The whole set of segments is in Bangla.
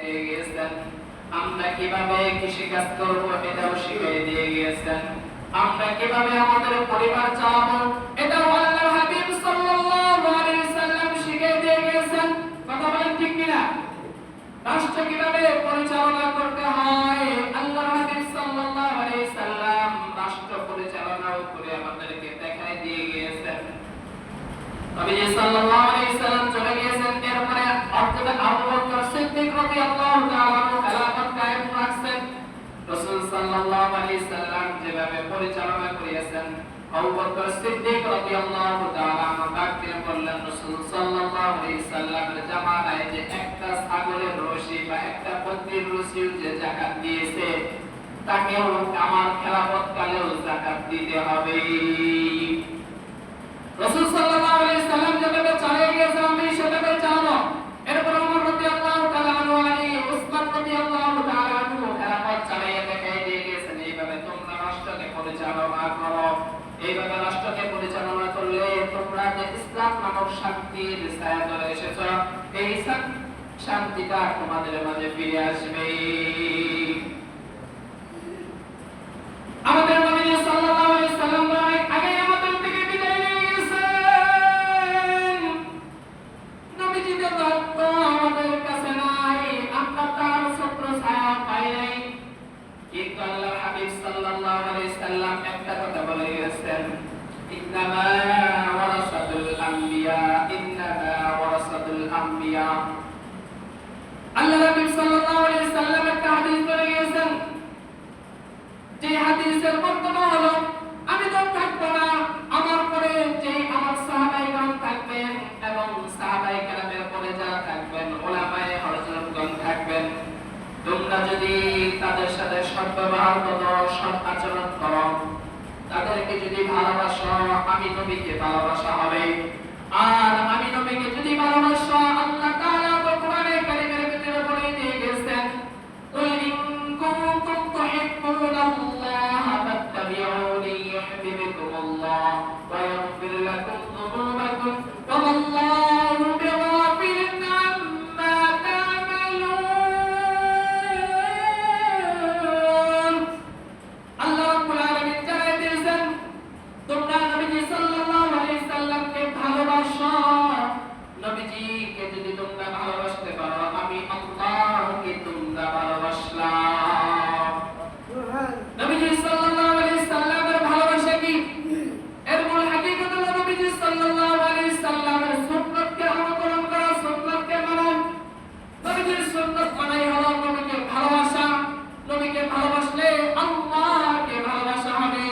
দিয়ে গিয়েছেন। আমরা কিভাবে কৃষিকাজ করব এটাও শিখিয়ে দিয়ে গিয়েছেন। আমরা কিভাবে আমাদের পরিবার চালাবো এটাও আল্লাহর হাবিব সাল্লাল্লাহু আলাইহি সাল্লাম শিখিয়ে দিয়ে গিয়েছেন। কথা বলেন ঠিক কিনা? রাষ্ট্র কিভাবে পরিচালনা করতে হয় আল্লাহর হাবিব সাল্লাল্লাহু আলাইহি সাল্লাম রাষ্ট্র পরিচালনা করে আমাদেরকে দেখাই দিয়ে গিয়েছেন। নবীজি সাল্লাল্লাহু আলাইহি সাল্লাম চলে গিয়েছেন, এরপরে হযরত আবু বকর সিদ্দিক রাদিয়াল্লাহু তাআলা খেলাফত কায়েম রাখছেন। রাসূল সাল্লাল্লাহু আলাইহি সাল্লাম যেভাবে পরিচালনা করিয়েছেন, আবু বকর সিদ্দিক রাদিয়াল্লাহু তাআলা ডাকতে বললেন, রাসূল সাল্লাল্লাহু আলাইহি সাল্লামের জামানায় যে একটা ছাগলের রশি বা একটা বকরির রশি যে যাকাত দিয়েছে, তাকেও আমার খেলাফত কালেও যাকাত দিতে হবে। রাসূল সাল্লাল্লাহু আলাইহি সাল্লাম যেভাবে চালিয়ে গিয়েছেন আমি সেভাবে চালাবো। এরপর ওমর রাদিয়াল্লাহু তাআলা আনহু, আলী, উসমান রাদিয়াল্লাহু তাআলা আনহু খেলাফত চালিয়ে দেখাই দিয়ে গিয়েছেন, এইভাবে তোমরা রাষ্ট্রকে পরিচালনা করো। এইভাবে রাষ্ট্রকে পরিচালনা করলে তোমরা যে ইসলাম নামক শান্তির ছায়াতলে এসেছো, এই শান্তিটা তোমাদের মাঝে ফিরে আসবে। আমাদের নবী সাল্লাল্লাহু আলাইহি সাল্লাম অনেক আগে আমাদের থেকে বিদায় নিয়ে গেছেন। নবীজির দত্ত আমাদের কাছে নাই, আমরা তার ছত্র ছায়া পাই নাই, কিন্তু আল্লাহর হাবিব সাল্লাল্লাহু আলাইহি সাল্লাম একটা কথা বলে গেছেন, ইন্নামা ওয়ারাসাতুল আম্বিয়া, ইন্নামা ওয়ারাসাতুল আম্বিয়া। আল্লাহর হাবিব সাল্লাল্লাহু আলাইহি সাল্লাম একটা হাদিস বলে গেছেন, যে হাদিসের বর্ণনা হলো, আমি তো থাকবো না, আমার পরে যে আমার সাহাবাইগণ থাকবেন এবং সাহাবায়ে কেরামের পরে যারা থাকবেন উলামায়ে হযরতগণ থাকবেন, তোমরা যদি তাদের সাথে সদ্ব্যবহার করো, সৎ আচরণ করো, তাদেরকে যদি ভালোবাসো, আমি নবীকে ভালোবাসা হবে। আর আমি নবীকে যদি ভালোবাসো, আল্লাহ তাআলা কোরআনে কারীমের ভিতরে বলে দিয়ে গেছেন, কুল ইন কুনতুম তুহিব্বুনাল্লাহা ফাত্তাবিউনি ইউহিব্বুকুমুল্লাহ ওয়া ইয়াগফির লাকুম যুনুবাকুম ওয়াল্লাহু বিগাফিরিন আম্মা তা'মালুন। আল্লাহ রাব্বুল আলামিন জানাই দিয়েছেন, তোমরা নবী সাল্লাল্লাহু আলাইহি সাল্লামকে ভালোবাসো। নবীজিকে যদি তোমরা ভালোবাসতে পারো, আমি আল্লাহকে তোমরা ভালোবাসলাম। নবীজি সাল্লাল্লাহু আলাইহি সাল্লামের ভালোবাসা কি? এর মূল হাকিকত হলো নবীজি সাল্লাল্লাহু আলাইহি সাল্লামের সুন্নাতকে অনুসরণ করা, সুন্নাতকে মানা। নবীজির সুন্নাত মানাই হলো নবীকে ভালোবাসা। নবীকে ভালোবাসলে আল্লাহকে ভালোবাসা হবে।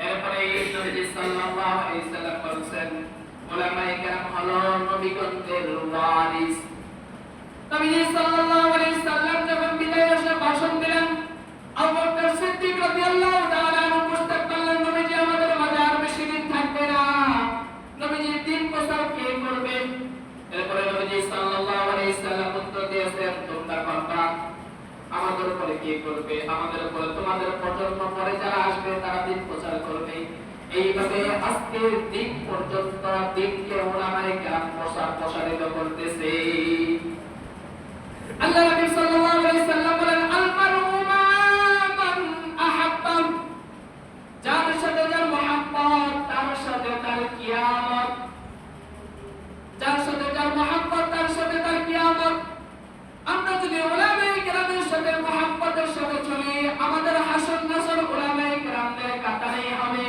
এরপরে নবীজি সাল্লাল্লাহু আলাইহি সাল্লাম বলেছেন, উলামায়ে কেরাম হলো নবীগণের ওয়ারিস। নবীজি সাল্লাল্লাহু আলাইহি সাল্লাম যখন বিদায় এসে ভাষণ দিলেন, আবু বকর সিদ্দিক রাদিয়াল্লাহু তাআলা আনহু প্রস্তাব করলেন, নবীজি আমাদের মাঝে আর বেশি দিন থাকবে না, নবীজি 3 বছর কি করবেন? এরপরে নবীজি সাল্লাল্লাহু আলাইহি সাল্লাম উত্তর দিয়েছেন, তোমরা কোনটা আমাদের উপরে কি করবে? আমাদের উপরে তোমাদের প্রজন্ম পরে যারা আসবে তারা দিন প্রচার করবে। এইভাবে আজকের দিন পর্যন্ত দিনকে উলামায়ে কেরাম প্রসারিত করতেছে। আল্লাহ নবী সাল্লাল্লাহু আলাইহি সাল্লাম বলেন, আল মারউ মা মান আহাব্বা, যার সাথে যার মহব্বত তার সাথে তার কিয়ামত, যার সাথে যার মহব্বত তার সাথে তার কিয়ামত। আমরা যদি উলামায়ে কেরামের সাথে মহব্বতের সাথে চলি, আমাদের হাসর নাসর উলামায়ে কেরামদের কাতারেই হবে।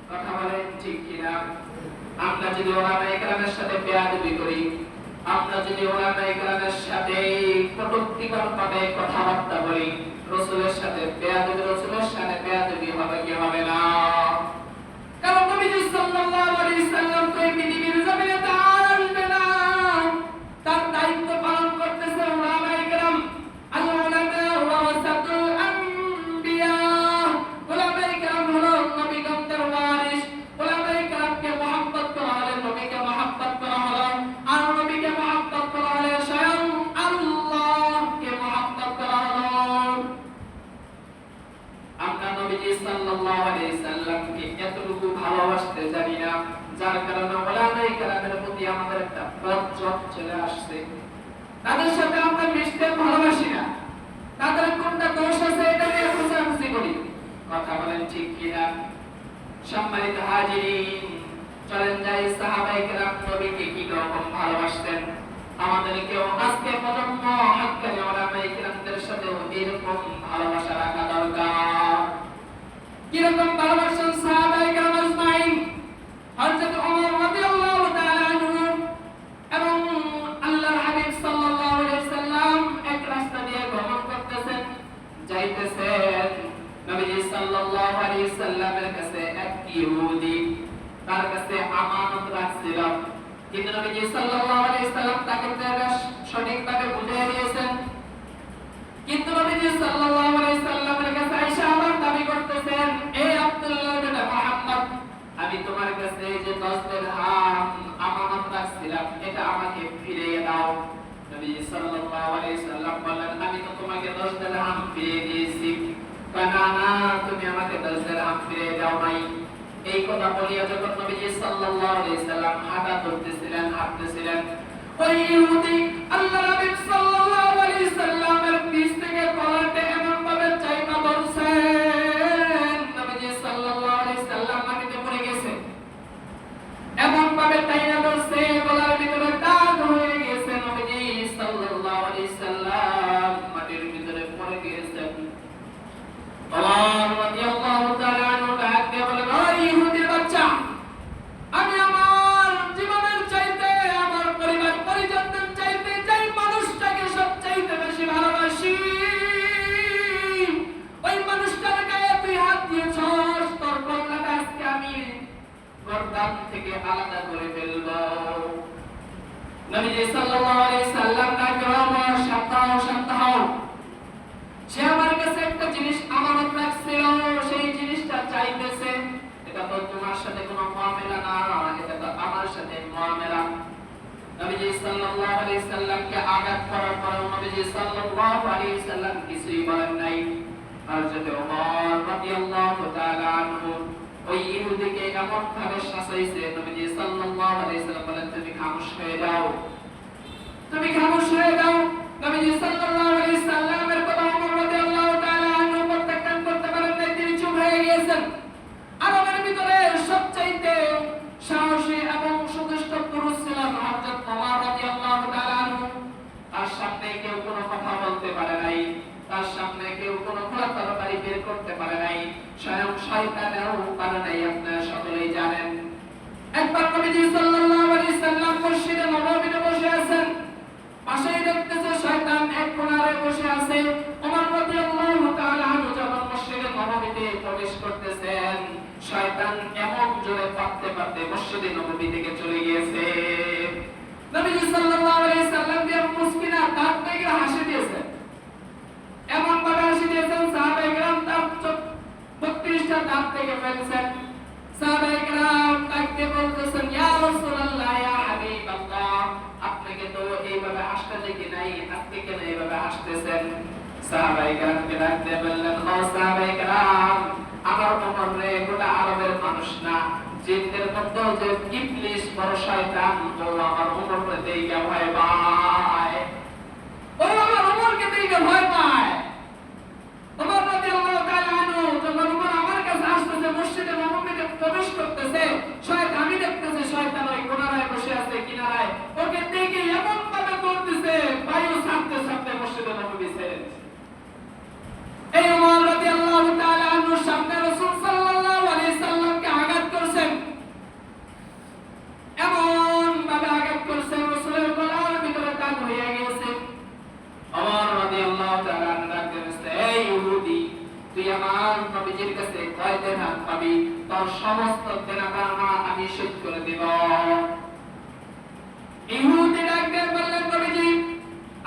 কথা বলেন ঠিক কিনা? আমরা যদি উলামায়ে কেরামের সাথে বেয়াদবি করি, আমরা যদি উলামায়ে কেরামের সাথে কটূক্তিকরভাবে কথাবার্তা বলি, রাসূলের সাথে বেয়াদবি, রাসূলের সাথে বেয়াদবি হবে কি হবে না? কারণ নবী সাল্লাল্লাহু আলাইহি সাল্লাম তো এই পৃথিবীর জমিনে তার আসবে না, তার দায়িত্ব পালন করতেছে উলামায়ে কেরাম। আল উলামা ওয়ারাসাতুল আম্বিয়া, উলামায়ে কেরাম হলো নবীগণের ওয়ারিস। উলামায়ে কেরামকে মহব্বত করা হলে নবীকে মহব্বত করা হলো, আর নবীকে মহব্বত করা হলে স্বয়ং আল্লাহকে মহব্বত করা হলো। আমরা নবীজি সাল্লাল্লাহু আলাইহি সাল্লামকে এতটুকু ভালোবাসতে জানি না, যার কারণে উলামায়ে কেরামের প্রতি আমাদের একটা বজ্জত চলে আসছে। তাদের সাথে আমরা মিশতে ভালোবাসি না, তাদের কোনটা দোষ আছে এটা নিয়ে খোঁজাখুঁজি করি। কথা বলেন ঠিক কিনা? সম্মানিত হাজিরিন, চলেন যাই সাহাবায়ে কেরাম নবীকে কি রকম ভালোবাসতেন, আমাদেরকেও আজকে প্রজন্ম হাক্কানি উলামায়ে কেরামদের সাথে এরকম ভালোবাসা রাখা দরকার। কি রকম ভালোবাসেন সাহাবায়ে কেরাম আজমাইন? হযরত ওমর রাদিয়াল্লাহু তাআলা আনহু এবং আল্লাহর হাবিব সাল্লাল্লাহু আলাইহি সাল্লাম এক রাস্তা দিয়ে ভ্রমণ করতেছেন, যাইতেছেন। নবীজি সাল্লাল্লাহু আলাইহি সাল্লামের কাছে এক ইহুদি তার কাছে আমানত রাখছিল, কিন্তু নবীজি সাল্লাল্লাহু আলাইহি সাল্লাম তাকে সঠিকভাবে বুঝিয়ে দিয়েছেন। কিন্তু নবীজি সাল্লাল্লাহু আলাইহি সাল্লামের কাছে আয়েশা আবার দাবি করতেছেন, এই আব্দুল্লাহর বেটা মুহাম্মদ, আমি তোমার কাছে যে 10 দিরহাম আমানত রাখছিলাম এটা আমাকে ফিরিয়ে দাও। নবীজি সাল্লাল্লাহু আলাইহি সাল্লাম বলেন, আমি তো তোমাকে 10 দিরহাম ফিরিয়ে দিয়েছি। না, তুমি আমাকে 10 দিরহাম ফিরিয়ে দাও নাই। এই কথা বলিয়া যখন নবীজি সাল্লাল্লাহু আলাইহি সাল্লাম হাঁটতেছিলেন, ওই ইহুদি আল্লাহর হাবিব সাল্লাল্লাহু আলাইহি সাল্লামের পিছ থেকে কলারটা এমন ভাবে চাইপা ধরছেন, নবীজি সাল্লাল্লাহু আলাইহি সাল্লাম মাটিতে পড়ে গেছে। এমন ভাবে টাইনা ধরছে, গলার ভিতরে দাগ হয়ে গেছে, নবীজি সাল্লাল্লাহু আলাইহি সাল্লাম মাটির ভিতরে পড়ে গেছেন। ওমর রাদিয়াল্লাহু তাআলা আনহু ডাক দিয়ে বলেন, ও ইহুদির বাচ্চা, আমি আমার জীবনের চাইতে, আমার পরিবার পরিজনদের চাইতে যেই মানুষটাকে সবচাইতে বেশি ভালোবাসি, ওই মানুষটার গায়ে তুই হাত দিয়েছস, তোর কল্যাণে আজকে আমি গর্দান থেকে আলাদা করে ফেলব। নবীজি সাল্লাল্লাহু আলাইহি সাল্লাম ডাকে বলেন, শান্ত হও। সে আমার কাছে একটা জিনিস আমানত রাখছিল, সেই জিনিসটা চাইতেছে। এটা তো তোমার সাথে কোনো মুআমেলা না, এটা তো আমার সাথে মুআমেলা। নবীজি সাল্লাল্লাহু আলাইহি সাল্লামকে আঘাত করার পর নবীজি সাল্লাল্লাহু আলাইহি সাল্লাম কিছুই বলেন নাই। হযরত ওমর রাদিয়াল্লাহু তাআলা আনহু ওই ইহুদিকে এমন ভাবে শাসাইছে, নবীজি সাল্লাল্লাহু আলাইহি সাল্লাম বলেন, তুমি খামোশ হয়ে যাও, তুমি খামোশ হয়ে যাও। নবীজি সাল্লাল্লাহু আলাইহি সাল্লামের কথা ওমর রাদিয়াল্লাহু তাআলা আনহু প্রত্যাখ্যান করতে পারেন নাই, তিনি চুপ হয়ে গিয়েছেন। আরবের ভিতরে সবচাইতে সাহসী এবং সুদৃষ্ট পুরুষ ছিলেন হযরত ওমর রাদিয়াল্লাহু তাআলা আনহু। তার সামনে কেউ কোনো কথা বলতে পারে নাই, তার সামনে কেউ কোনো তরবারি বের করতে পারে নাই, স্বয়ং শয়তানও পারে নাই, আপনারা সকলেই জানেন। একবার নবীজি সাল্লাল্লাহু আলাইহি সাল্লাম মসজিদে নববীতে বসে আছেন, পাশেই দেখতেছে শয়তান এক কোণারে বসে আছে। ওমর রাদিয়াল্লাহু তাআলা আনহু যখন মসজিদে নববীতে প্রবেশ করতেছেন, শয়তান এমন জোরে পাততে পাততে মসজিদে নববী থেকে চলে গিয়েছে। নবীজি সাল্লাল্লাহু আলাইহি সাল্লাম দিয়ে মুস্কিনা দাঁত থেকে হাসি দিয়েছেন, এমন ভাবে হাসি দিয়েছেন সাহাবায়ে কেরাম তার 32টা দাঁত থেকে ফেলছেন। সাহাবায়ে কেরাম তাকে বলতেছেন, ইয়া রাসূলুল্লাহ, ইয়া হাবিবাল্লাহ, আপনাকে তো এইভাবে হাসতে দেখি নাই, আজকে কেন এইভাবে হাসতেছেন? সাহাবায়ে কেরামকে ডাক দিয়ে বললেন, ও সাহাবায়ে কেরাম, আমার ওমর রে গোটা আরবের মানুষ না, জিনদের মধ্যে যে ইবলিস বড় শয়তান, ও আমার ওমরকে দেখে ভয় পায়, ও আমার ওমরকে দেখে ভয় পায়। ওমর রাদিয়াল্লাহু তাআলা আনহু যখন ওমর আমার কাছে আসতেছে, মসজিদে নববীতে প্রবেশ করতেছে, শয়তান আমি দেখতেছে শয়তান ওই কোণায় বসে আছে কিনারায়, ওকে দেখে এমন ভাবে করতেছে, বায়ু ছাড়তে ছাড়তে মসজিদে নববী ছেড়ে দিয়েছে। এই ওমর রাদিয়াল্লাহু তাআলা আনহু সামনে রাসূল সাল্লাল্লাহু আলাইহি সাল্লামকে আঘাত করছেন, এমন ভাবে আঘাত করছেন, রাসূলের গলার ভিতরে দাগ হয়ে গেছে। ওমর রাদিয়াল্লাহু তাআলা আনহু ডাকতে বলছে, এই ইহুদি, তুই আমার নবীজির কাছে কয় দিরহাম পাবি? তোর সমস্ত দিরহাম আমি শোধ করে দেব। ইহুদি ডাকতে বললেন, নবীজি,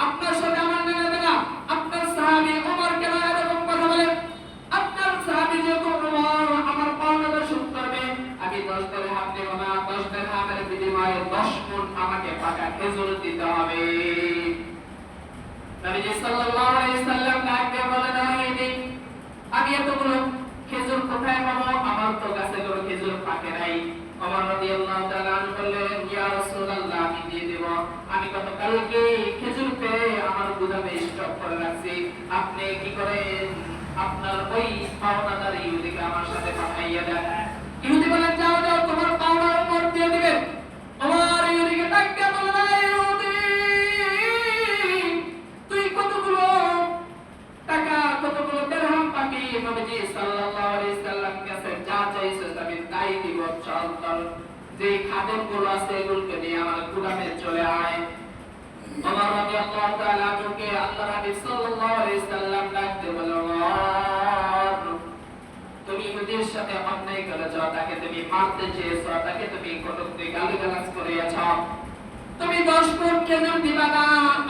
আপনার সাথে আমার লেনাদেনা, আপনার সাহাবী ওমর কেন এরকম কথা বলে? আপনার সাহাবী যেহেতু ওমর আমার পাওনাটা শোধ করবে, আমি 10 দিরহাম দেব না, 10 দিরহামের বিনিময়ে 10 গুণ আমাকে পাকা খেজুর দিতে হবে। নবীজি সাল্লাল্লাহু আলাইহি সাল্লাম ডাকতে বলেন, আমি এতগুলো খেজুর কোথায় পাবো? আমার তো গাছে কোনো খেজুর পাকে নাই। ওমর রাদিয়াল্লাহু তাআলা আনহু বললেন, ইয়া রাসূলুল্লাহ, আমি দিয়ে দেব, আমি গতকালকে খেজুর পেড়ে আপনি কি করেন আপনার ওই পাওনাদার ইহুদিকে আমার সাথে পাঠাইয়া দেন। ইহুদি বলেন যাও যাও তোমার পাওনার উপর দিয়ে দিবেন। আমার ইহুদিকে ডাকতে বললেন ইহুদি তুই কতগুলো টাকা কতগুলো দিরহাম পাবি নবীজি সাল্লাল্লাহু আলাইহি সাল্লাম কাছে যা চাইছিস আমি তাই দিব। চল চল যে খাদেমগুলো আছে এগুলোকে নিয়ে আমার গুদামে চলে আয়। ওমর রাদিয়াল্লাহু তাআলা আনহুকে আল্লাহর হাবিব সাল্লাল্লাহু আলাইহি সাল্লাম ডাকতে বললেন তুমি ইহুদির সাথে অন্যায় করেছো, তাকে তুমি মারতে চেয়েছো, তাকে তুমি কটূক্তি গালিগালাজ করিয়েছো, তুমি 10 মণ খেজুর দিবা না,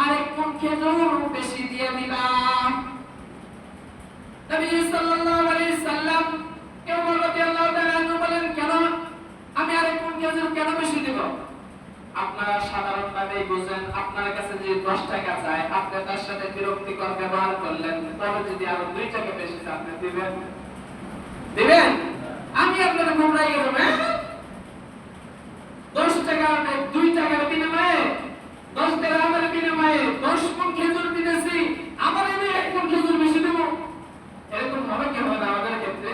আরেক মণ খেজুর বেশি দিয়ে দিবা। নবী সাল্লাল্লাহু আলাইহি সাল্লাম ওমর রাদিয়াল্লাহু তাআলা আনহু বলেন কেন আমি আরেক মণ খেজুর কেন বেশি দেব? আপনারা সাধারণভাবে বুঝেন আপনার কাছে যে 10 টাকা চায় আপনি তার সাথে বিরক্তিকর ব্যবহার করলেন, তবে যদি আরো 2 টাকা বেশি চান আপনি দিবেন? দিবেন? আমি আপনাকে গোমরাই করব। 10 টাকা 2 টাকার বিনিময়ে 10 দিরহামের বিনিময়ে 10 মণ খেজুর দিতেছি, আমার এনে 1 মণ খেজুর বেশি দেব? এরকম হবে কি হবে না আমাদের ক্ষেত্রে?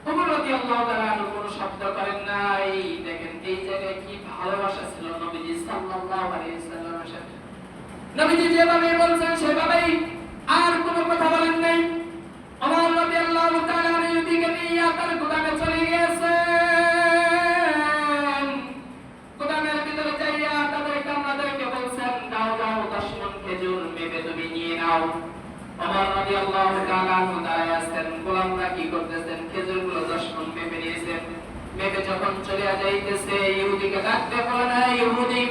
ওমর রাদিয়াল্লাহু তাআলা কোনো শব্দ করেন নাই। দেখেন এই জায়গায় কি ভালোবাসা ছিল নবীজি সাল্লাল্লাহু আলাইহি সাল্লামের সাথে। নবীজি যেভাবে বলছেন সেভাবেই, আর কোনো কথা বলেন নাই। ওমর রাদিয়াল্লাহু তাআলা ইহুদিকে নিয়ে তার গুদামে চলে গিয়েছেন। গুদামের ভিতরে যাইয়া তাদের কামরাদেরকে বলছেন দাও দাও 10 মণ খেজুর মেপে তুমি নিয়ে নাও। ওমর রাদিয়াল্লাহু তাআলা দাঁড়ায় আছেন, গোলামরা কি করতেছেন খেজুরগুলো 10 মণ মেপে নিয়েছেন। মেপে যখন চলে যাইতেছে ইহুদিকে ডাকতে বলেন ইহুদি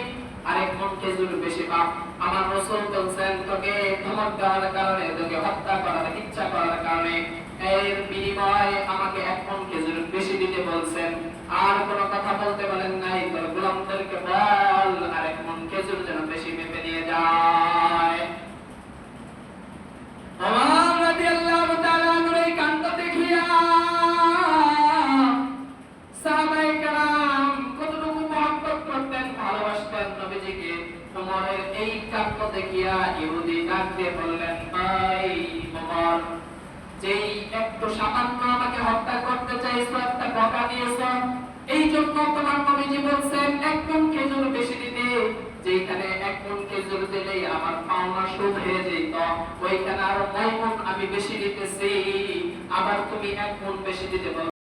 আরেক মণ খেজুর বেশি পাপ। আমার রাসূল বলেন তোকে ধমক দেওয়ার কারণে, তোকে হত্যা করার ইচ্ছা করার কারণে এর বিনিময়ে আমাকে 1 মণ খেজুর বেশি দিতে বলছেন। আর কোনো কথা বলতে বলেন নাই, তোর গোলামদেরকে বল আরেক মণ খেজুর যেন বেশি মেপে নিয়ে যায়। ওমর রাদিয়াল্লাহু তাআলা এই কাণ্ড দেখিয়া সাহাবায়ে কেরাম কতটুকু মহব্বত করতেন, ভালোবাসতেন নবীজিকে। ওমরের এই কাণ্ড দেখিয়া ইহুদি ডাক দিয়ে বললেন ভাই ওমর, যেই একটু সামান্য আমাকে হত্যা করতে চাইছো, একটা বকা দিয়েছো, এই জন্য তোমার নবীজি বলছেন 1 মণ খেজুর বেশি দিতে। যেখানে 1 মণ খেজুর দিলেই আমার পাওনা শোধ হয়ে যেত, ওইখানে আরো 9 মণ আমি বেশি দিতেছি, আবার তুমি 1 মণ বেশি দিতে বল।